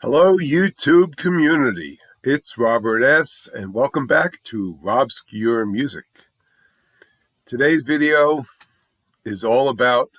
Hello, YouTube community. It's Robert S., and welcome back to Robscure Music. Today's video is all about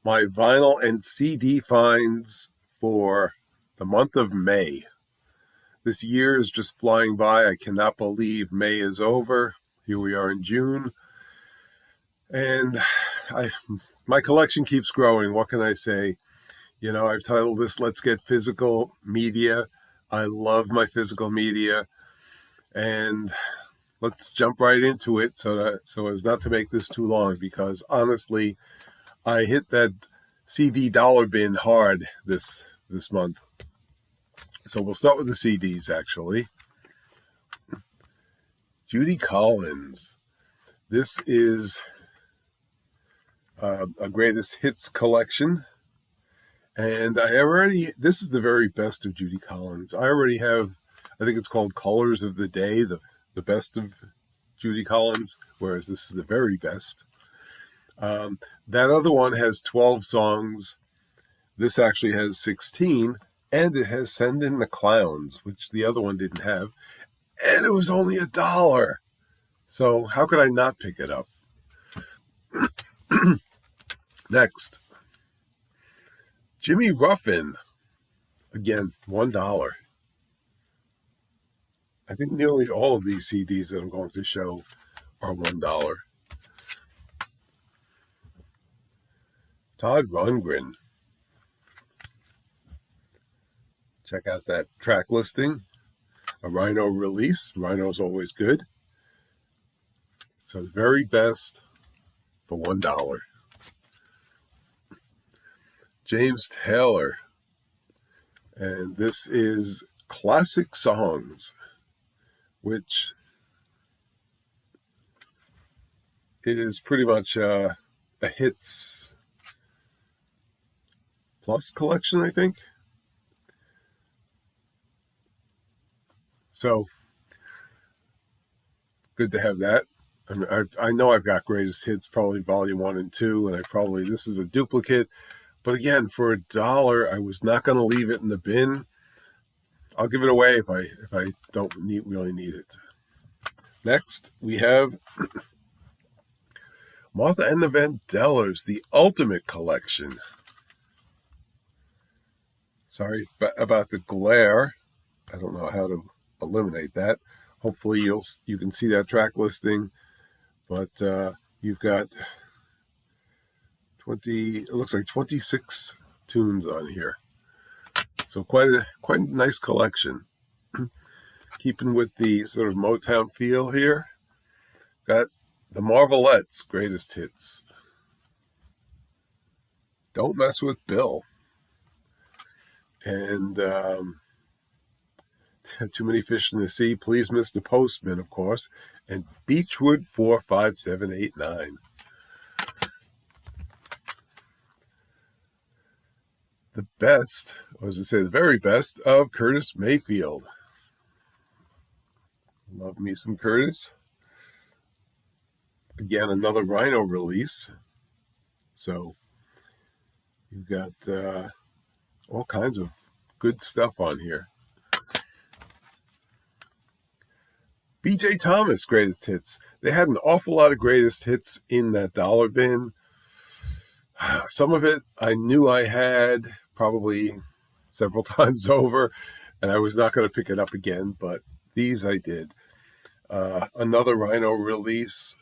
my vinyl and CD finds for the month of May. This year is just flying by. I cannot believe May is over. Here we are in June. And my collection keeps growing. What can I say? You know, I've titled this, Let's Get Physical Media. I love my physical media. And let's jump right into it so as not to make this too long, because honestly, I hit that CD dollar bin hard this month. So we'll start with the CDs, actually. Judy Collins. This is a greatest hits collection. And this is the very best of Judy Collins. I already have, I think it's called Colors of the Day, the best of Judy Collins, whereas this is the very best. That other one has 12 songs. This actually has 16, and it has Send in the Clowns, which the other one didn't have. And it was only $1. So how could I not pick it up? Next. Jimmy Ruffin, again, $1. I think nearly all of these CDs that I'm going to show are $1. Todd Rundgren. Check out that track listing. A Rhino release. Rhino's always good. So the very best for $1. James Taylor, and this is Classic Songs, which is pretty much a hits plus collection, I think. So good to have that. I know I've got greatest hits, probably volume 1 and 2, and this is a duplicate. But again, for $1, I was not going to leave it in the bin. I'll give it away if I don't really need it. Next, we have Martha and the Vandellas, the Ultimate Collection. Sorry about the glare. I don't know how to eliminate that. Hopefully you can see that track listing. But you've got it looks like 26 tunes on here. So quite a nice collection. Keeping with the sort of Motown feel here. Got the Marvelettes greatest hits. Don't Mess with Bill. And Too Many Fish in the Sea, Please Mr. Postman, of course. And Beechwood 4, 5, 7, 8, 9. The best, or as I say, the very best of Curtis Mayfield. Love me some Curtis. Again, another Rhino release. So you've got all kinds of good stuff on here. B.J. Thomas greatest hits. They had an awful lot of greatest hits in that dollar bin. Some of it I knew I had probably several times over, and I was not going to pick it up again, but these I did. Another Rhino release,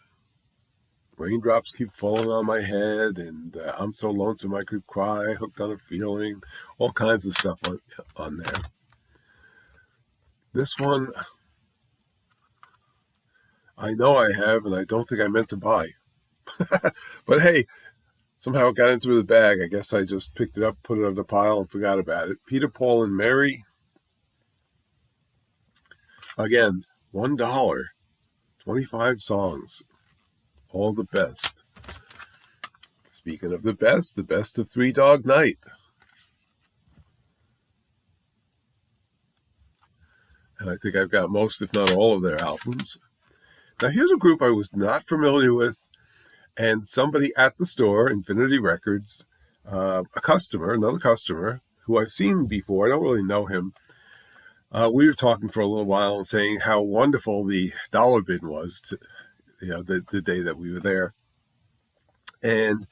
Raindrops Keep Falling on My Head, and I'm So Lonesome I Could Cry, Hooked on a Feeling, all kinds of stuff on there. This one, I know I have, and I don't think I meant to buy. But hey, somehow it got into the bag. I guess I just picked it up, put it on the pile, and forgot about it. Peter, Paul, and Mary. Again, $1. 25 songs. All the best. Speaking of the best of Three Dog Night. And I think I've got most, if not all, of their albums. Now, here's a group I was not familiar with. And somebody at the store, Infinity Records, another customer, who I've seen before. I don't really know him. We were talking for a little while and saying how wonderful the dollar bin was, the day that we were there. And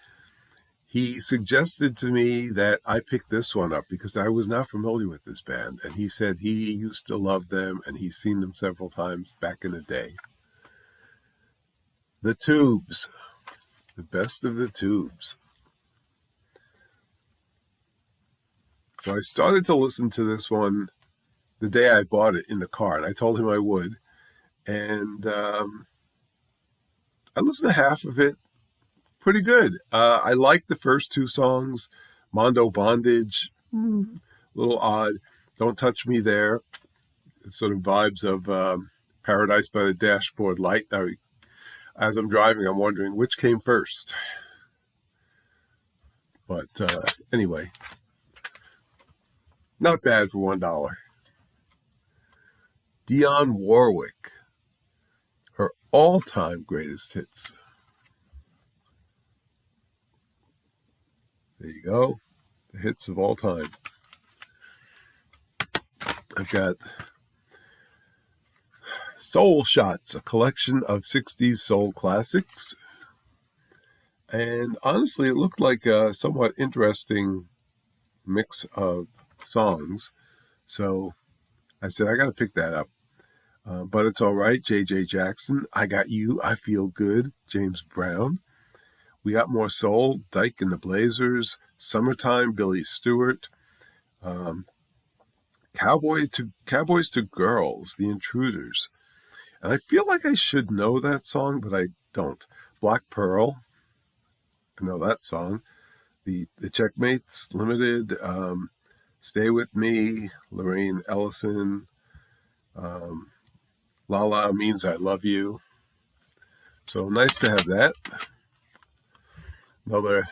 he suggested to me that I pick this one up because I was not familiar with this band. And he said he used to love them and he's seen them several times back in the day. The Tubes, the best of the Tubes. So I started to listen to this one the day I bought it in the car, and I told him I would. And I listened to half of it. Pretty good. I like the first two songs, Mondo Bondage, a little odd. Don't Touch Me There. It's sort of vibes of Paradise by the Dashboard Light. As I'm driving, I'm wondering which came first. But anyway, not bad for $1. Dionne Warwick, her all-time greatest hits. There you go, the hits of all time. I've got Soul Shots, a collection of 60s soul classics. And honestly, it looked like a somewhat interesting mix of songs. So I said, I got to pick that up. But It's All Right, J.J. Jackson. I Got You, I Feel Good, James Brown. We Got More Soul, Dyke and the Blazers. Summertime, Billy Stewart. Cowboys to Girls, The Intruders. And I feel like I should know that song, but I don't. Black Pearl, I know that song. The Checkmates Limited, Stay With Me, Lorraine Ellison, La La Means I Love You. So nice to have that. Another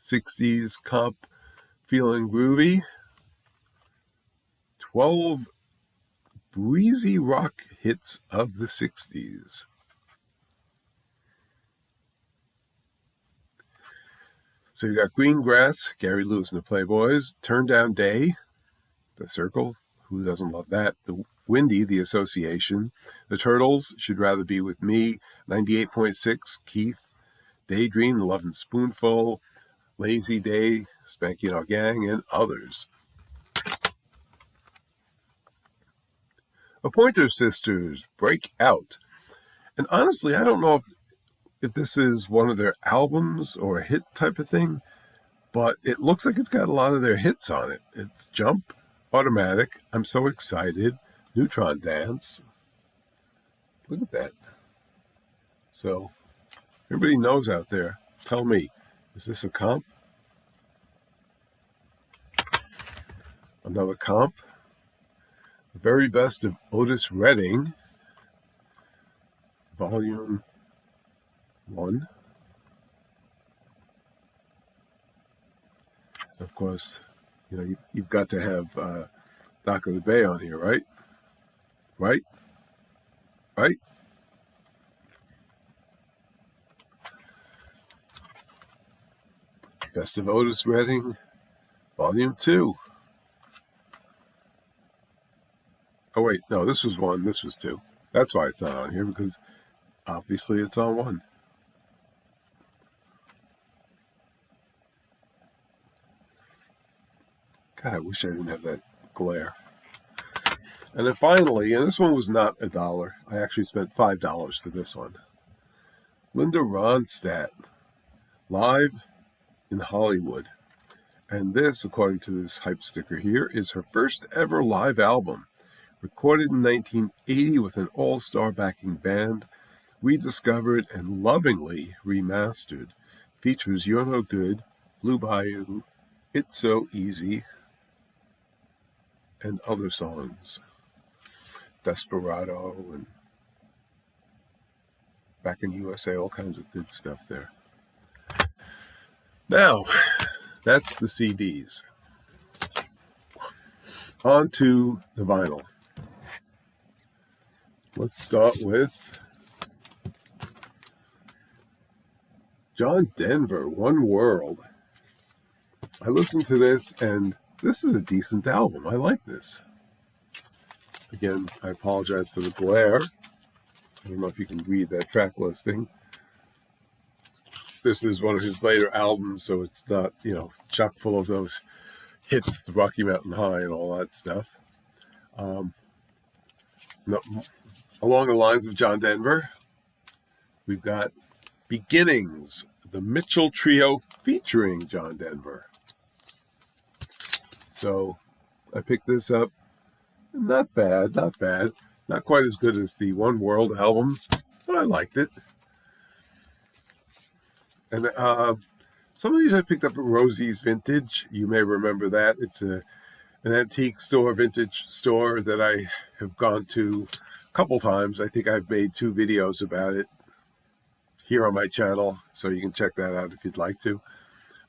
60s comp, Feeling Groovy. 12 breezy rock hits of the 60s. So you got Green Grass, Gary Lewis and the Playboys. Turn Down Day, The Circle. Who doesn't love that? The Windy, The Association. The Turtles, Should Rather Be With Me. 98.6, Keith. Daydream, The Lovin' Spoonful. Lazy Day, Spanky and Our Gang, and others. The Pointer Sisters, Break Out. And honestly, I don't know if this is one of their albums or a hit type of thing, but it looks like it's got a lot of their hits on it. It's Jump, Automatic, I'm So Excited, Neutron Dance. Look at that. So, everybody knows out there, tell me, is this a comp? Another comp? The Very Best of Otis Redding, Volume 1. Of course, you've got to have Dock of the Bay on here, right? Right? Best of Otis Redding, Volume 2. Oh, wait, no, this was 1, this was 2. That's why it's not on here, because obviously it's on 1. God, I wish I didn't have that glare. And then finally, and this one was not $1. I actually spent $5 for this one. Linda Ronstadt, Live in Hollywood. And this, according to this hype sticker here, is her first ever live album. Recorded in 1980 with an all-star backing band, rediscovered and lovingly remastered. Features You're No Good, Blue Bayou, It's So Easy, and other songs. Desperado and Back in USA, all kinds of good stuff there. Now, that's the CDs. On to the vinyl. Let's start with John Denver, One World. I listened to this and this is a decent album. I like this. Again, I apologize for the glare. I don't know if you can read that track listing. This is one of his later albums, so it's not, chock full of those hits, the Rocky Mountain High and all that stuff. No, along the lines of John Denver, we've got Beginnings, the Mitchell Trio featuring John Denver. So I picked this up. Not bad, not bad. Not quite as good as the One World album, but I liked it. And some of these I picked up at Rosie's Vintage. You may remember that. It's an antique store, vintage store that I have gone to a couple times. I think I've made 2 videos about it here on my channel, so you can check that out if you'd like to.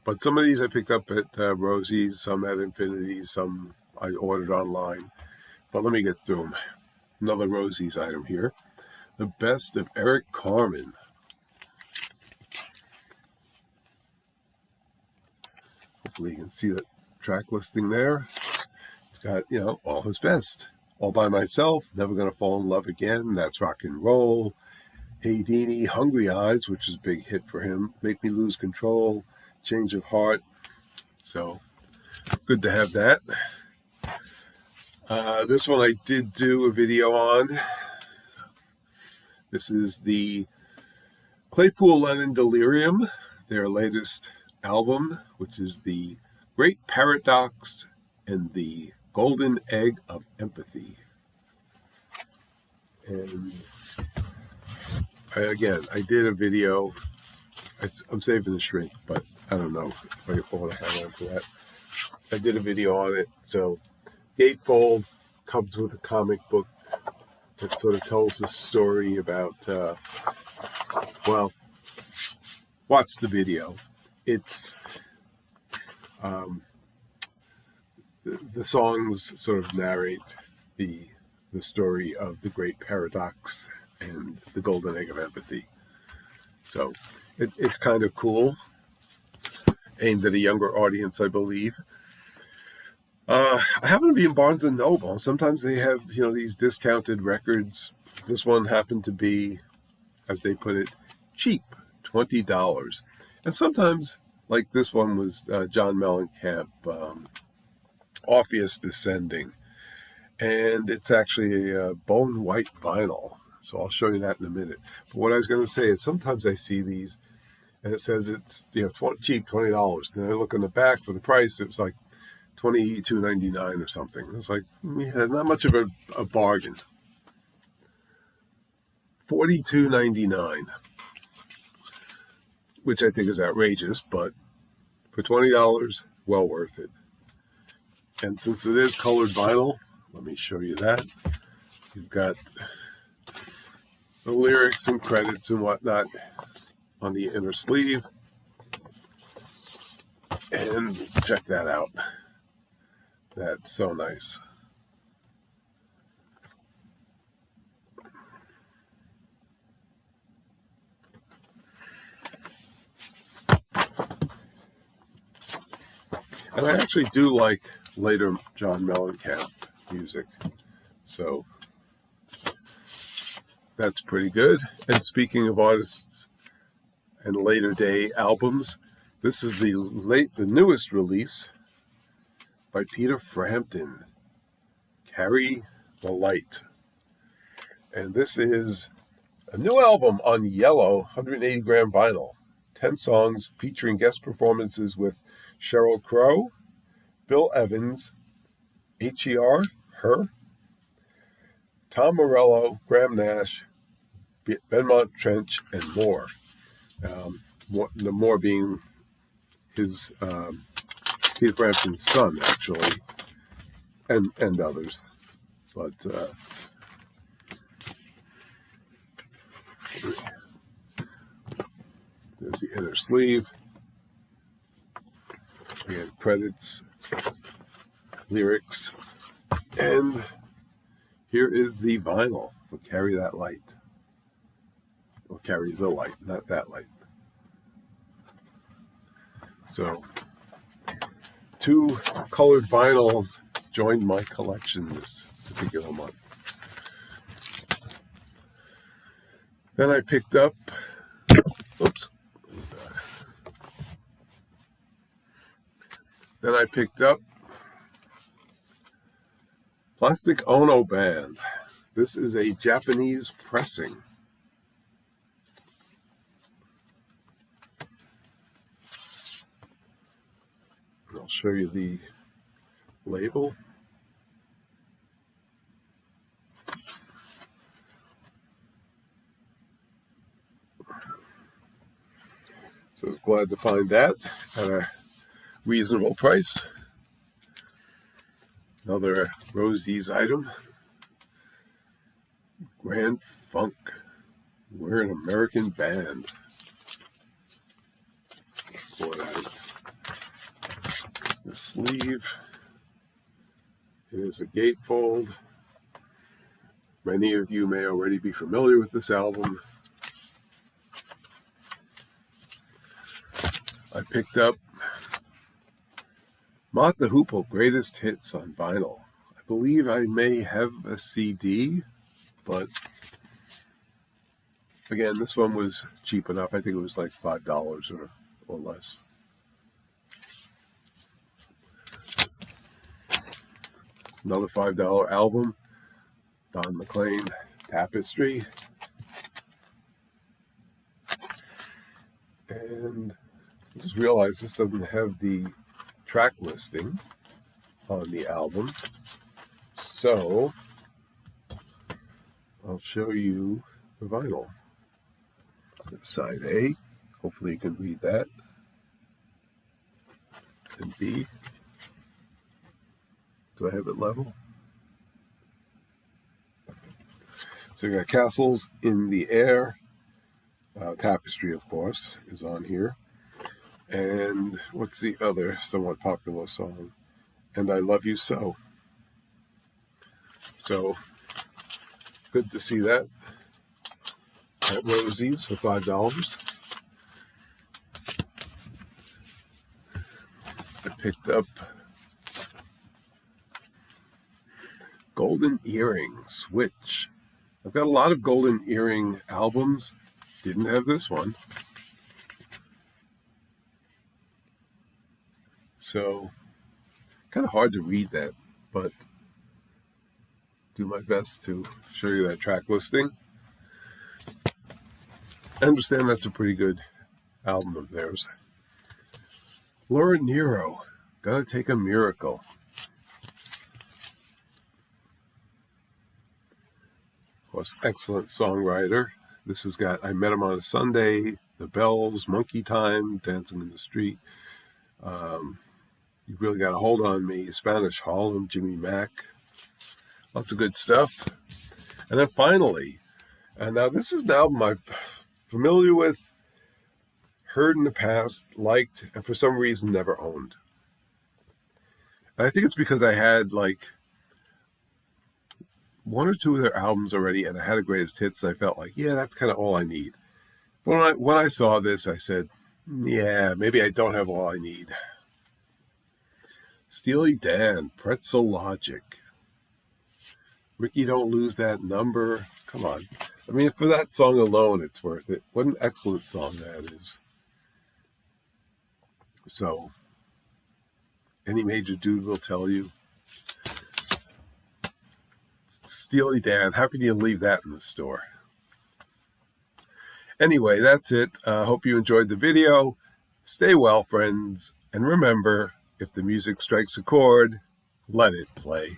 But some of these I picked up at Rosie's, some at Infinity, some I ordered online. But let me get through them. Another Rosie's item here. The Best of Eric Carmen. Hopefully you can see the track listing there. It's got, all his best. All by Myself, Never Gonna Fall in Love Again, That's Rock and Roll. Hey Deanie, Hungry Eyes, which is a big hit for him. Make Me Lose Control, Change of Heart. So, good to have that. This one I did do a video on. This is the Claypool Lennon Delirium, their latest album, which is the Great Paradox and the Golden Egg of Empathy. And I did a video. I'm saving the shrink, but I don't know if I want to hang on to that. I did a video on it. So Gatefold comes with a comic book that sort of tells the story about, watch the video. It's, the songs sort of narrate the story of the Great Paradox and the Golden Egg of Empathy. So it's kind of cool, aimed at a younger audience, I believe. I happen to be in Barnes & Noble. Sometimes they have, these discounted records. This one happened to be, as they put it, cheap, $20. And sometimes, like this one was John Mellencamp, Orpheus Descending. And it's actually a bone white vinyl. So I'll show you that in a minute. But what I was going to say is sometimes I see these and it says it's cheap, $20. And I look on the back for the price. It was like $22.99 or something. It's like, not much of a bargain. $42.99, which I think is outrageous, but for $20, well worth it. And since it is colored vinyl, let me show you that. You've got the lyrics and credits and whatnot on the inner sleeve. And check that out. That's so nice. And I actually do like later John Mellencamp music. So that's pretty good. And speaking of artists and later day albums, this is the newest release by Peter Frampton, Carry the Light. And this is a new album on yellow 180-gram vinyl. 10 songs featuring guest performances with Sheryl Crow, Bill Evans, H.E.R., Her, Tom Morello, Graham Nash, Benmont Trench, and more. The more being his Peter Frampton's son, actually, and others. But there's the inner sleeve. We have credits, lyrics, and here is the vinyl for Carry That Light. Or Carry the Light, not that light. So 2 colored vinyls joined my collection this particular month. Then I picked up, Plastic Ono Band. This is a Japanese pressing. I'll show you the label. So glad to find that at a reasonable price. Another Rosie's item. Grand Funk. We're an American band. Pull it out. The sleeve. It is a gatefold. Many of you may already be familiar with this album. I picked up Mott the Hoople Greatest Hits on vinyl. I believe I may have a CD, but again, this one was cheap enough. I think it was like $5 or less. Another $5 album, Don McLean, Tapestry. And I just realized this doesn't have the track listing on the album. So I'll show you the vinyl. Side A, hopefully you can read that. And B, do I have it level? So you got Castles in the Air. Tapestry, of course, is on here. And what's the other somewhat popular song? And I Love You So. So, good to see that at Rosie's for $5. I picked up Golden Earring Switch. I've got a lot of Golden Earring albums. Didn't have this one. So, kind of hard to read that, but do my best to show you that track listing. I understand that's a pretty good album of theirs. Laura Nyro, Gonna Take a Miracle. Of course, excellent songwriter. This has got I Met Him on a Sunday, The Bells, Monkey Time, Dancing in the Street. You Really Got a Hold on Me, Spanish Harlem, Jimmy Mack. Lots of good stuff. And then finally, and now this is an album I'm familiar with, heard in the past, liked, and for some reason never owned. And I think it's because I had like 1 or 2 of their albums already, and I had a greatest hits. I felt like, yeah, that's kind of all I need. But when I saw this, I said, yeah, maybe I don't have all I need. Steely Dan, Pretzel Logic. Ricky, Don't Lose That Number. Come on. I mean, for that song alone, it's worth it. What an excellent song that is. So, any major dude will tell you. Steely Dan, how can you leave that in the store? Anyway, that's it. Hope you enjoyed the video. Stay well, friends. And remember, if the music strikes a chord, let it play.